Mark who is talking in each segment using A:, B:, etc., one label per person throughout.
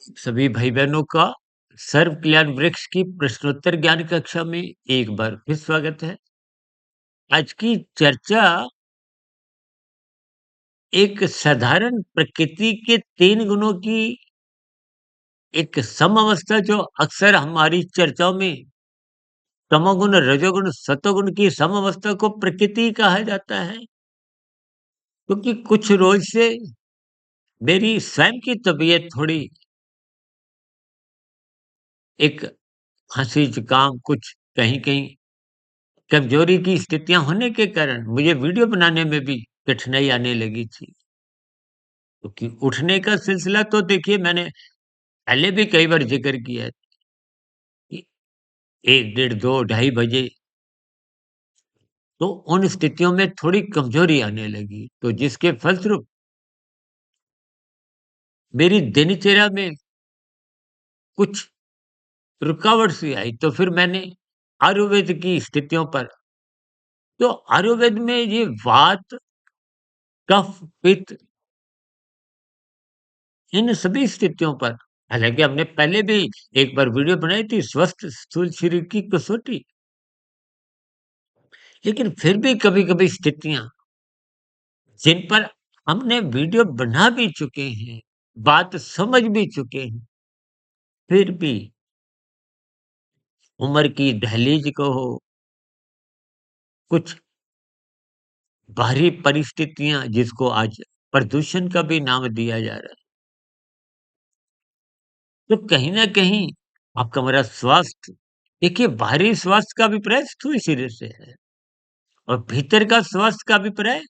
A: सभी भाई बहनों का सर्व कल्याण वृक्ष की प्रश्नोत्तर ज्ञान कक्षा में एक बार फिर स्वागत है। आज की चर्चा एक साधारण प्रकृति के 3 गुणों की एक समअवस्था जो अक्सर हमारी चर्चाओं में तमोगुण, रजोगुण, सतोगुण की समअवस्था को प्रकृति कहा जाता है। क्योंकि कुछ रोज से मेरी स्वयं की तबीयत थोड़ी एक खांसी, जुकाम, कुछ कहीं-कहीं कमजोरी की स्थितियाँ होने के कारण मुझे वीडियो बनाने में भी कठिनाई आने लगी थी। क्योंकि उठने का सिलसिला तो देखिए मैंने पहले भी कई बार ज़िक्र किया है कि 1 डेढ़ 2 ढाई बजे तो उन स्थितियों में थोड़ी कमजोरी आने लगी। तो जिसके फलस्वरूप मेरी दिनचर्या में कुछ रुकावट सी आई। तो फिर मैंने आयुर्वेद की स्थितियों पर तो आयुर्वेद में ये वात, कफ, पित्त इन सभी स्थितियों पर हालाँकि हमने पहले भी एक बार वीडियो बनाई थी स्वस्थ स्थूल शरीर की कसौटी। लेकिन फिर भी कभी-कभी स्थितियाँ जिन पर हमने वीडियो बना भी चुके हैं, बात समझ भी चुके हैं, फिर भी उम्र की दहलीज कहो, कुछ बाहरी परिस्थितियाँ जिसको आज प्रदूषण का भी नाम दिया जा रहा है। तो कहीं न कहीं आपका मेरा स्वास्थ्य देखिए बाहरी स्वास्थ्य का अभिप्राय स्थूल शरीर से है और भीतर का स्वास्थ्य का अभिप्राय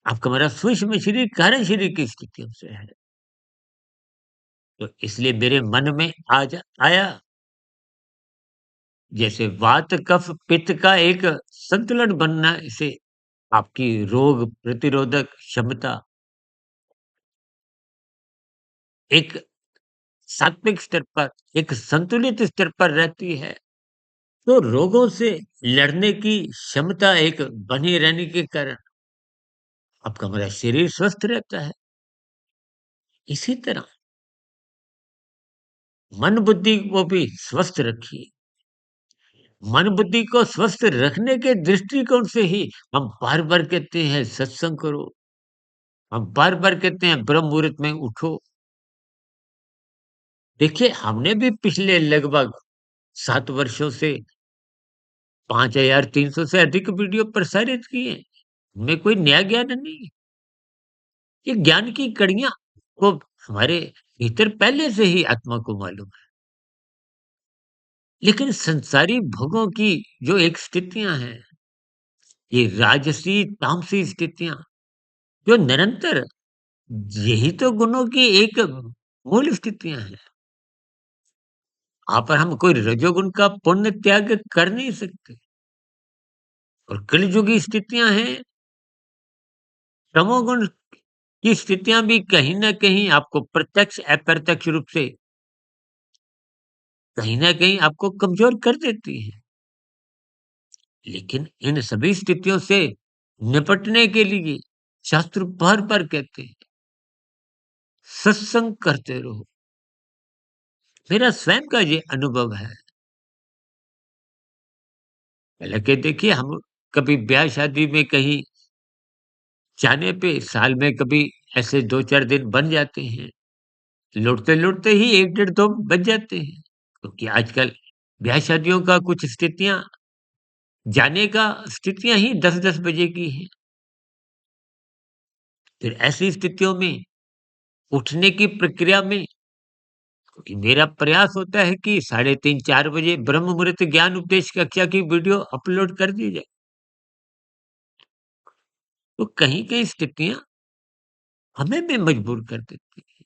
A: आपका मेरा सूक्ष्म शरीर, कारण शरीर की स्थितियों से है। तो इसलिए मेरे मन में आज आया जैसे वात, कफ, पित्त का एक संतुलन बनना से आपकी रोग प्रतिरोधक क्षमता एक सात्विक स्तर पर, एक संतुलित स्तर पर रहती है। तो रोगों से लड़ने की क्षमता एक बनी रहने के कारण आपका हमारा शरीर स्वस्थ रहता है। इसी तरह मन बुद्धि को भी स्वस्थ रखिए। मन बुद्धि को स्वस्थ रखने के दृष्टिकोण से ही हम बार-बार कहते हैं सत्संग करो, हम बार-बार कहते हैं ब्रह्म मुहूर्त में उठो। देखिए हमने भी पिछले लगभग 7 वर्षों से 5300 से अधिक वीडियो प्रसारित किए। में कोई नया ज्ञान नहीं है। ये ज्ञान की कड़ियाँ को हमारे भीतर पहले से ही आत्मा को मालूम है। लेकिन संसारी भोगों की जो एक स्थितियाँ हैं, ये राजसी, तामसी स्थितियाँ जो निरंतर यही तो गुणों की एक मूल स्थितियाँ हैं। यहाँ पर हम कोई रजोगुण का पुण्य त्याग कर नहीं सकते और कलिजुगी स्थितियाँ हैं, तमोगुण की स्थितियाँ भी कहीं न कहीं आपको प्रत्यक्ष, अप्रत्यक्ष रूप से कहीं न कहीं आपको कमज़ोर कर देती हैं। लेकिन इन सभी स्थितियों से निपटने के लिए शास्त्र बार-बार कहते हैं, सत्संग करते रहो। मेरा स्वयं का ये अनुभव है। हालाँकि देखिए हम कभी ब्याह-शादी में कहीं जाने पे साल में कभी ऐसे 2-4 दिन बन जाते हैं। लौटते-लौटते ही 1 डेढ़ 2 बज जाते हैं। क्योंकि आजकल ब्याह-शादियों का कुछ स्थितियाँ जाने का स्थितियाँ ही 10-10 बजे की हैं। फिर ऐसी स्थितियों में उठने की प्रक्रिया में क्योंकि मेरा प्रयास होता है कि साढ़े 3-4 बजे ब्रह्म मुहूर्त ज्ञान उपदेश कक्षा की वीडियो अपलोड कर दी जाए। तो कहीं-कहीं स्थितियाँ हमें भी मजबूर कर देती हैं।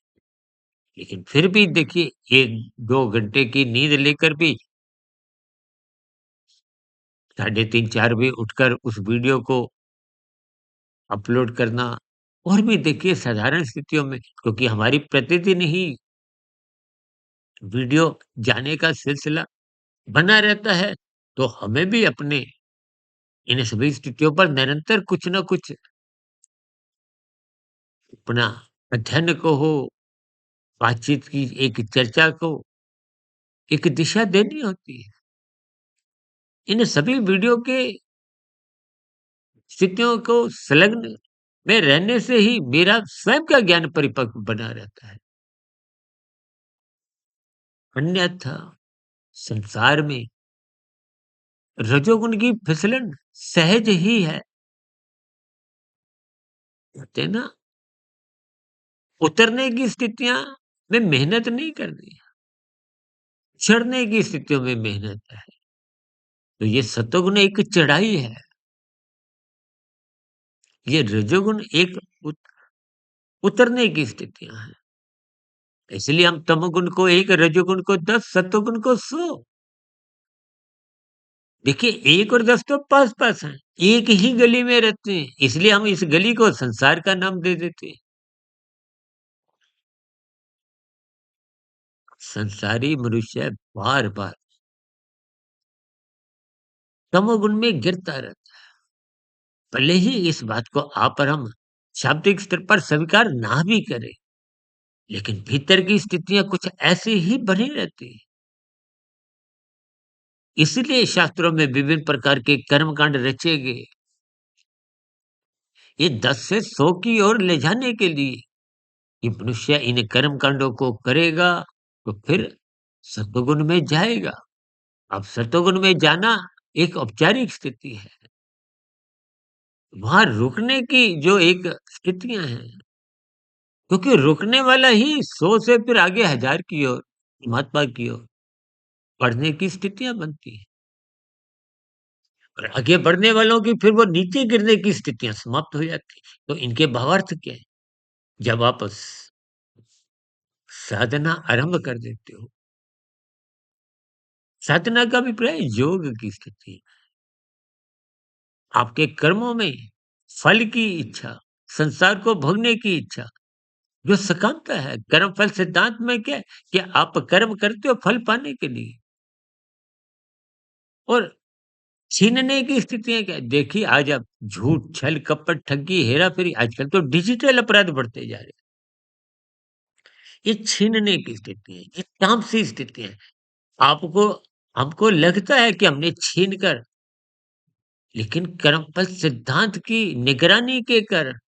A: लेकिन फिर भी देखिए 1-2 घंटे की नींद लेकर भी साढ़े 3-4 बजे उठकर उस वीडियो को अपलोड करना और भी देखिए साधारण स्थितियों में क्योंकि हमारी प्रतिदिन ही वीडियो जाने का सिलसिला बना रहता है, तो हमें भी अपने इन सभी स्थितियों पर निरंतर कुछ न कुछ अपना अध्ययन कहो, बातचीत की एक चर्चा को एक दिशा देनी होती है। इन सभी वीडियो के स्थितियों को संलग्न में रहने से ही मेरा स्वयं का ज्ञान परिपक्व बना रहता है। अन्यथा संसार में रजोगुण की फिसलन सहज ही है। कहते हैं ना, उतरने की स्थितियां में मेहनत नहीं करनी, चढ़ने की स्थितियों में मेहनत है। तो ये सतोगुण एक चढ़ाई है, ये रजोगुण एक उतरने की स्थितियां हैं। इसलिए हम तमोगुण को 1, रजोगुण को 10, सतोगुण को 100। देखिए 1 और 10 तो पास-पास हैं, एक ही गली में रहते हैं, इसलिए हम इस गली को संसार का नाम दे देते हैं। संसारी मनुष्य बार-बार तमोगुण में गिरता रहता है। भले ही इस बात को आप और हम शाब्दिक स्तर पर स्वीकार ना भी करें, लेकिन भीतर की स्थितियां कुछ ऐसी ही बनी रहती हैं। इसलिए शास्त्रों में विभिन्न प्रकार के कर्मकांड रचे गए, ये 10 से 100 की ओर ले जाने के लिए। कि मनुष्य इन कर्म कांडों को करेगा तो फिर सतोगुण में जाएगा। अब सतोगुण में जाना एक औपचारिक स्थिति है। वहां रुकने की जो एक स्थितियां हैं, क्योंकि रुकने वाला ही 100 से फिर आगे 1000 की ओर, महात्मा की ओर बढ़ने की स्थितियां बनती हैं। और आगे बढ़ने वालों की फिर वो नीचे गिरने की स्थितियां समाप्त हो जाती हैं। तो इनके भावार्थ क्या है? जब आप साधना आरंभ कर देते हो, साधना का अभिप्राय योग की स्थिति। आपके कर्मों में फल की इच्छा, संसार को भोगने की इच्छा, जो सकामता है। कर्म फल सिद्धांत में क्या है कि आप कर्म करते हो फल पाने के लिए। और छीनने की स्थितियां क्या है? देखिए आज आप झूठ, छल, कपट, ठगी, हेरा-फेरी, आजकल तो डिजिटल अपराध बढ़ते जा रहे हैं। ये छीनने की स्थिति है, ये तामसी स्थिति है। आपको हमको लगता है कि हमने छीन कर, लेकिन कर्मफल सिद्धांत की निगरानी के कारण,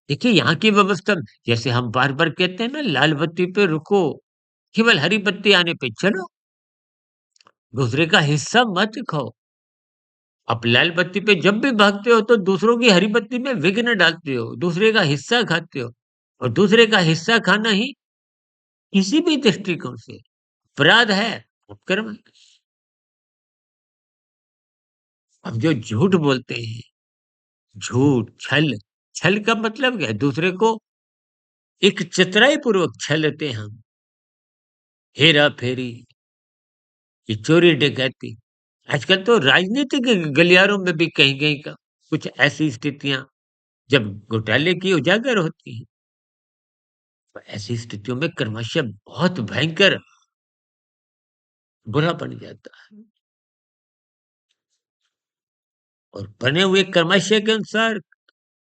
A: देखिए यहाँ की व्यवस्था में जैसे हम बार-बार कहते हैं ना, लाल बत्ती पे रुको, केवल हरी बत्ती आने पे चलो, दूसरे का हिस्सा मत खाओ। आप लाल बत्ती पे जब भी भागते हो तो दूसरों की हरी बत्ती में विघ्न डालते हो, दूसरे का हिस्सा खाते हो। और दूसरे का हिस्सा खाना ही किसी भी दृष्टिकोण से अपराध है, अपकर्म है। अब जो झूठ बोलते हैं, झूठ, छल, छल का मतलब क्या है? दूसरे को एक चतुराई पूर्वक छलते हैं हम, हेरा-फेरी, ये चोरी डकैती। आजकल तो राजनीतिक गलियारों में भी कहीं-कहीं का कुछ ऐसी स्थितियाँ जब घोटाले की उजागर होती हैं, तो ऐसी स्थितियों में क्रमशः बहुत भयंकर बुरा बन जाता है। और बने हुए क्रमशः के अनुसार,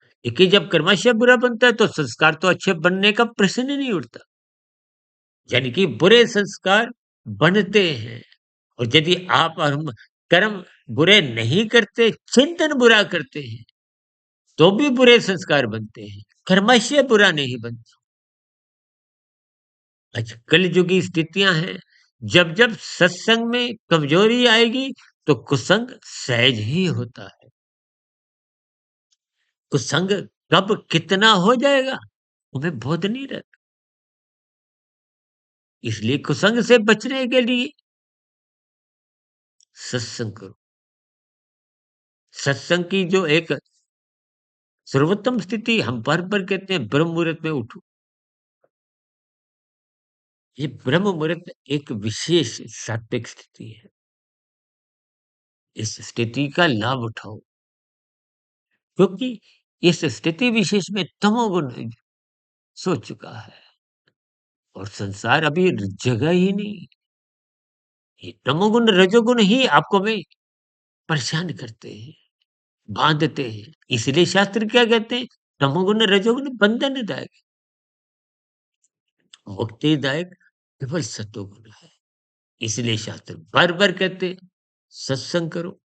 A: देखिए जब क्रमशः बुरा बनता है तो संस्कार तो अच्छे बनने का प्रश्न ही नहीं उठता। यानी कि बुरे संस्कार बनते हैं। और यदि आप और हम कर्म बुरे नहीं करते, चिंतन बुरा करते हैं, तो भी बुरे संस्कार बनते हैं। कर्मशः बुरा नहीं बनता। अच्छा, कलयुगी स्थितियां हैं, जब-जब सत्संग में कमजोरी आएगी, तो कुसंग सहज ही होता है। कुसंग कब कितना हो जाएगा, हमें बोध नहीं रहता। इसलिए कुसंग से बचने के लिए सत्संग करो। सत्संग की जो एक सर्वोत्तम स्थिति हम बार-बार कहते हैं, ब्रह्म मुहूर्त में उठो। ये ब्रह्म मुहूर्त एक विशेष सात्विक स्थिति है। इस स्थिति का लाभ उठाओ, क्योंकि इस स्थिति विशेष में तमोगुण सो चुका है और संसार अभी जगा ही नहीं। ये तमोगुण रजोगुण ही आपको में परेशान करते हैं, बांधते हैं। इसलिए शास्त्र क्या कहते हैं? तमोगुण रजोगुण बंधनदायक। मुक्तिदायक केवल सतोगुण है। इसलिए शास्त्र बार-बार कहते हैं, सत्संग करो।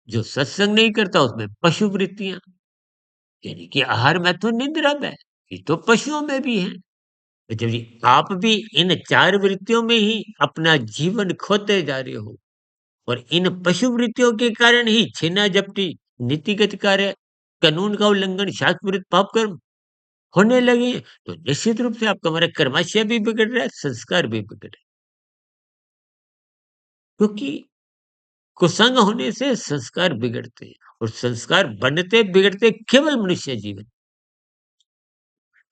A: जो सत्संग नहीं करता उसमें पशु वृत्तियाँ, यानी कि आहार में तो निद्रा में, ये तो पशुओं में भी है। तो जब ये आप भी इन 4 वृत्तियों में ही अपना जीवन खोते जा रहे हो और इन पशु वृत्तियों के कारण ही छीना-झपटी, नीतिगत कार्य, कानून का उल्लंघन, शास्त्र विरुद्ध पाप कर्म होने लगे हैं, तो निश्चित रूप से आपका हमारा कर्माशय भी बिगड़ रहा है, संस्कार भी बिगड़ रहे हैं। क्योंकि कुसंग होने से संस्कार बिगड़ते हैं और संस्कार बनते बिगड़ते केवल मनुष्य जीवन।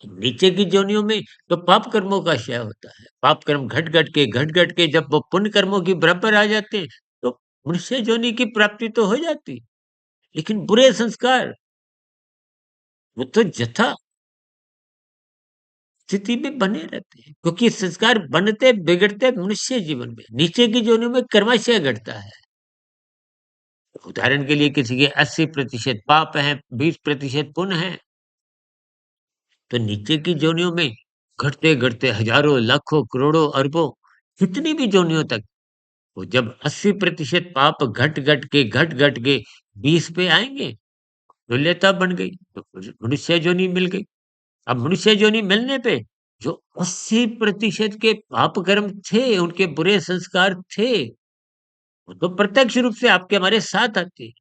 A: नीचे की योनियों में तो पाप कर्मों का क्षय होता है। पाप कर्म घट-घट के जब वो पुण्य कर्मों के बराबर आ जाते हैं, तो मनुष्य योनि की प्राप्ति तो हो जाती है। लेकिन बुरे संस्कार, वो तो यथा स्थिति में बने रहते हैं, क्योंकि संस्कार बनते बिगड़ते मनुष्य जीवन में, नीचे की योनियों में कर्माशय घटता है। उदाहरण के लिए किसी के 80% पाप हैं, 20% पुण्य है, तो नीचे की योनियों में घटते-घटते हज़ारों, लाखों, करोड़ों, अरबों, कितनी भी योनियों तक, वो जब 80% पाप घट-घट के 20 पे आएँगे, तुल्यता बन गई, तो फिर मनुष्य योनि मिल गई। अब मनुष्य योनि मिलने पे जो 80% के पाप कर्म थे, उनके बुरे संस्कार थे, वो तो प्रत्यक्ष रूप से आपके हमारे साथ आते हैं।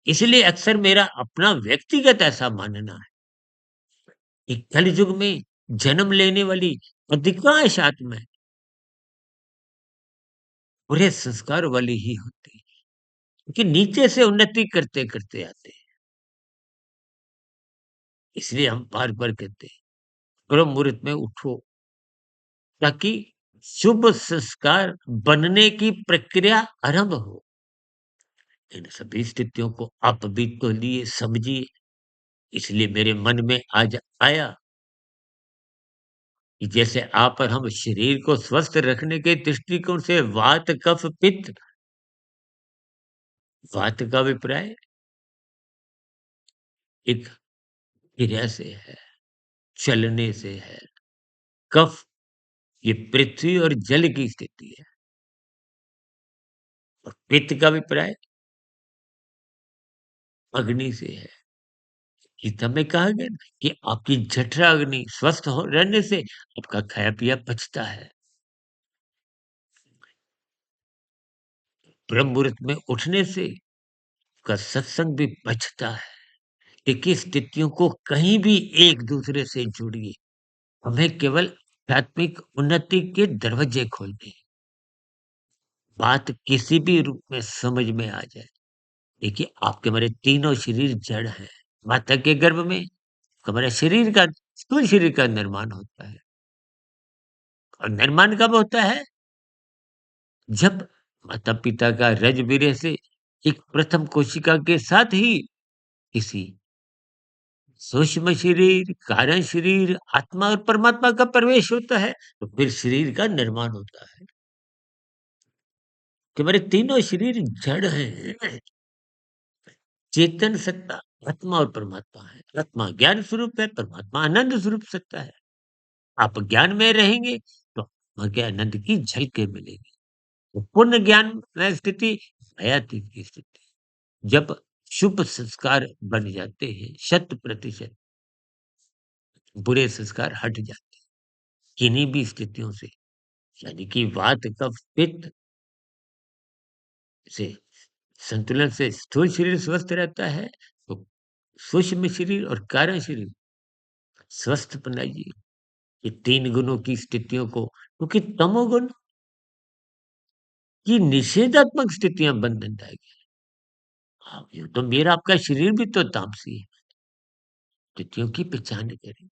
A: इसलिए अक्सर मेरा अपना व्यक्तिगत ऐसा मानना है कि कलयुग में जन्म लेने वाली अधिकांश आत्माएँ बुरे संस्कार वाली ही होती हैं, क्योंकि नीचे से उन्नति करते-करते आते हैं। इसलिए हम बार-बार कहते हैं, ब्रह्म मुहूर्त में उठो, ताकि शुभ संस्कार बनने की प्रक्रिया आरंभ हो। इन सभी स्थितियों को आप भी तो लिए समझिए। इसलिए मेरे मन में आज आया कि जैसे आप और हम शरीर को स्वस्थ रखने के दृष्टिकोण से वात, कफ, पित्त, वात का अभिप्राय एक क्रिया से है, चलने से है। कफ ये पृथ्वी और जल की स्थिति है और पित्त का अभिप्राय अग्नि से है। गीता में कहा गया ना कि आपकी जठरा अग्नि स्वस्थ हो रहने से आपका खाया-पिया पचता है। ब्रह्म मुहूर्त में उठने से आपका सत्संग भी बचता है। देखिए स्थितियों को कहीं भी एक दूसरे से जोड़िए। हमें केवल आध्यात्मिक उन्नति के दरवाजे खोलने हैं। बात किसी भी रूप में समझ में आ जाए। देखिए आपके हमारे तीनों शरीर जड़ हैं। माता के गर्भ में हमारे शरीर का स्थूल शरीर का निर्माण होता है और निर्माण कब होता है? जब माता-पिता का रज-बीरे से एक प्रथम कोशिका के साथ ही किसी सूक्ष्म शरीर, कारण शरीर, आत्मा और परमात्मा का प्रवेश होता है, तो फिर शरीर का निर्माण होता है। कि हमारे तीनों शरीर जड़ हैं, चेतन सत्ता आत्मा और परमात्मा है। आत्मा ज्ञान स्वरूप है, परमात्मा आनंद स्वरूप सत्ता है। आप ज्ञान में रहेंगे, तो वहाँ के आनंद की झलकें मिलेंगी। तो पूर्ण ज्ञान में स्थिति, हयाती की स्थिति। जब शुभ संस्कार बन जाते हैं, शत प्रतिशत बुरे संस्कार हट जाते हैं, किन्हीं भी स्थितियों से। यानी कि वात, कफ, पित्त से संतुलन से स्थूल शरीर स्वस्थ रहता है, तो सूक्ष्म शरीर और कारण शरीर स्वस्थ बनाइए। ये 3 गुणों की स्थितियों को, क्योंकि तमोगुण की निषेधात्मक स्थितियाँ बंधनदायक है। हाँ, ये तो मेरा आपका शरीर भी तो तामसी है। स्थितियों की पहचान करें।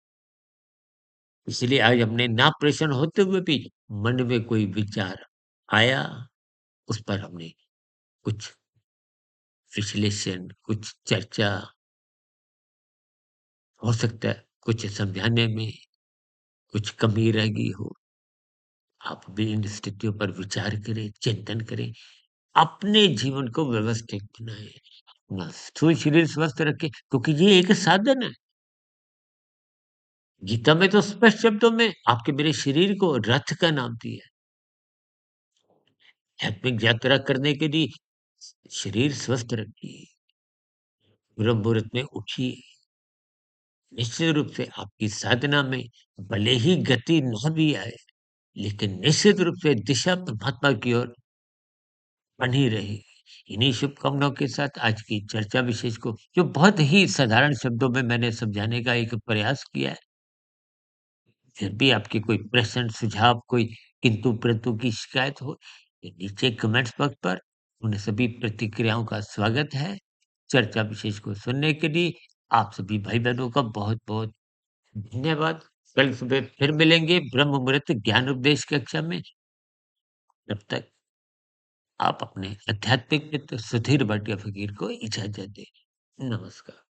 A: इसलिए आज हमने ना प्रसन्न होते हुए भी मन में कोई विचार आया, उस पर हमने कुछ विश्लेषण, कुछ चर्चा, हो सकता है कुछ समझाने में कुछ कमी रह गई हो। आप भी इन स्थितियों पर विचार करें, चिंतन करें, अपने जीवन को व्यवस्थित बनाएँ। अपना स्थूल शरीर स्वस्थ रखें, क्योंकि ये एक साधन है। गीता में तो स्पष्ट शब्दों में आपके मेरे शरीर को रथ का नाम दिया है। आध्यात्मिक यात्रा करने के लिए शरीर स्वस्थ रखिए, ब्रह्म मुहूर्त में उठिए। निश्चित रूप से आपकी साधना में भले ही गति ना भी आए, लेकिन निश्चित रूप से दिशा परमात्मा की ओर बनी रहे। इन्हीं शुभकामनाओं के साथ आज की चर्चा विशेष को जो बहुत ही साधारण शब्दों में मैंने समझाने का एक प्रयास किया है, फिर भी आपके कोई प्रश्न, सुझाव, कोई किंतु-परंतु की शिकायत हो, तो नीचे कमेंट्स बॉक्स पर उन सभी प्रतिक्रियाओं का स्वागत है। चर्चा विशेष को सुनने के लिए आप सभी भाई-बहनों का बहुत-बहुत धन्यवाद। कल सुबह फिर मिलेंगे ब्रह्म मुहूर्त ज्ञान उपदेश कक्षा में। तब तक आप अपने आध्यात्मिक मित्र सुधीर भाटिया फकीर को इजाज़त दें। नमस्कार।